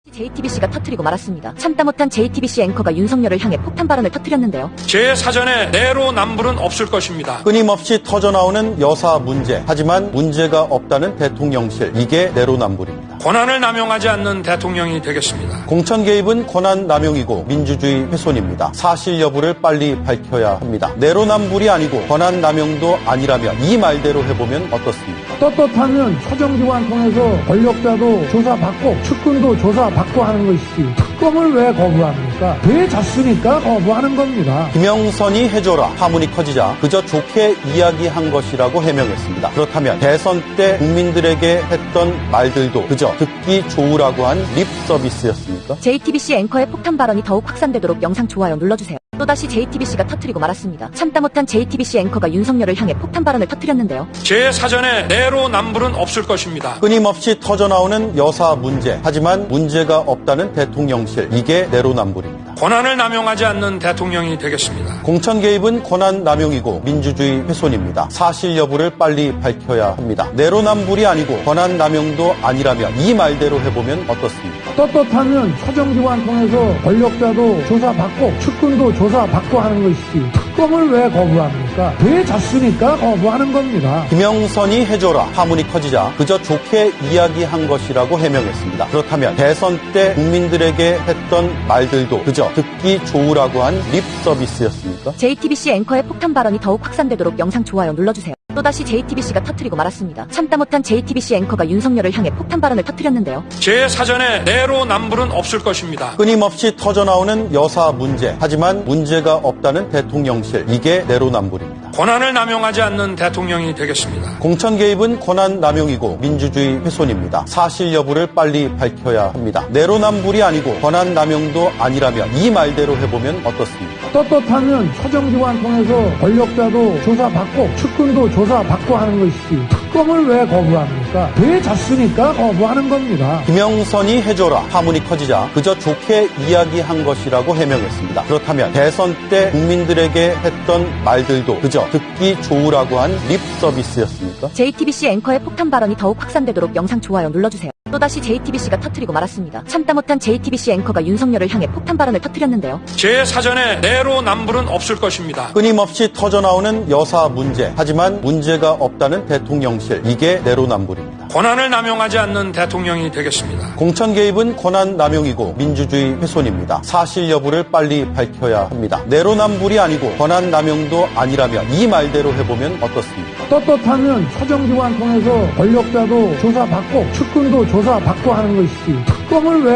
JTBC가 터뜨리고 말았습니다. 참다 못한 JTBC 앵커가 윤석열을 향해 폭탄 발언을 터뜨렸는데요. 제 사전에 내로남불은 없을 것입니다. 끊임없이 터져나오는 여사 문제. 하지만 문제가 없다는 대통령실. 이게 내로남불입니다. 권한을 남용하지 않는 대통령이 되겠습니다. 공천 개입은 권한 남용이고 민주주의 훼손입니다. 사실 여부를 빨리 밝혀야 합니다. 내로남불이 아니고 권한 남용도 아니라면 이 말대로 해보면 어떻습니까? 떳떳하면 사정기관 통해서 권력자도 조사받고 측근도 조사받고 하는 것이지 특검을 왜 거부합니까? 왜 졌으니까 거부하는 겁니다. 김영선이 해줘라 파문이 커지자 그저 좋게 이야기한 것이라고 해명했습니다. 그렇다면 대선 때 국민들에게 했던 말들도 그저 듣기 좋으라고 한 립 서비스였습니까? JTBC 앵커의 폭탄 발언이 더욱 확산되도록 영상 좋아요 눌러주세요. 또다시 JTBC가 터뜨리고 말았습니다. 참다 못한 JTBC 앵커가 윤석열을 향해 폭탄 발언을 터뜨렸는데요. 제 사전에 내로남불은 없을 것입니다. 끊임없이 터져나오는 여사 문제. 하지만 문제가 없다는 대통령실. 이게 내로남불입니다. 권한을 남용하지 않는 대통령이 되겠습니다. 공천 개입은 권한 남용이고 민주주의 훼손입니다. 사실 여부를 빨리 밝혀야 합니다. 내로남불이 아니고 권한 남용도 아니라면 이 말대로 해보면 어떻습니까? 떳떳하면 사정기관 통해서 권력자도 조사받고 측근도 조사받고 하는 것이지 특검을 왜 거부합니까? 왜 졌으니까 거부하는 겁니다. 김영선이 해줘라 파문이 커지자 그저 좋게 이야기한 것이라고 해명했습니다. 그렇다면 대선 때 국민들에게 했던 말들도 그저 듣기 좋으라고 한 립 서비스였습니까? JTBC 앵커의 폭탄 발언이 더욱 확산되도록 영상 좋아요 눌러주세요. 또다시 JTBC가 터뜨리고 말았습니다. 참다 못한 JTBC 앵커가 윤석열을 향해 폭탄 발언을 터뜨렸는데요. 제 사전에 내로남불은 없을 것입니다. 끊임없이 터져나오는 여사 문제. 하지만 문제가 없다는 대통령실. 이게 내로남불입니다. 권한을 남용하지 않는 대통령이 되겠습니다. 공천 개입은 권한 남용이고 민주주의 훼손입니다. 사실 여부를 빨리 밝혀야 합니다. 내로남불이 아니고 권한 남용도 아니라면 이 말대로 해보면 어떻습니까? 떳떳하면 사정기관 통해서 권력자도 조사받고 측근도 조사받고 하는 것이지 특검을 왜 거부합니까? 왜 졌으니까 거부하는 겁니다. 김영선이 해줘라 파문이 커지자 그저 좋게 이야기한 것이라고 해명했습니다. 그렇다면 대선 때 국민들에게 했던 말들도 그저 듣기 좋으라고 한 립 서비스였습니까? JTBC 앵커의 폭탄 발언이 더욱 확산되도록 영상 좋아요 눌러주세요. 또다시 JTBC가 터뜨리고 말았습니다. 참다 못한 JTBC 앵커가 윤석열을 향해 폭탄 발언을 터뜨렸는데요. 제 사전에 내로남불은 없을 것입니다. 끊임없이 터져나오는 여사 문제. 하지만 문제가 없다는 대통령실. 이게 내로남불입니다. 권한을 남용하지 않는 대통령이 되겠습니다. 공천 개입은 권한 남용이고 민주주의 훼손입니다. 사실 여부를 빨리 밝혀야 합니다. 내로남불이 아니고 권한 남용도 아니라면 이 말대로 해보면 어떻습니까? 떳떳하면 사정기관 통해서 권력자도 조사받고 측근도 조사받고 하는 것이지 특검을 왜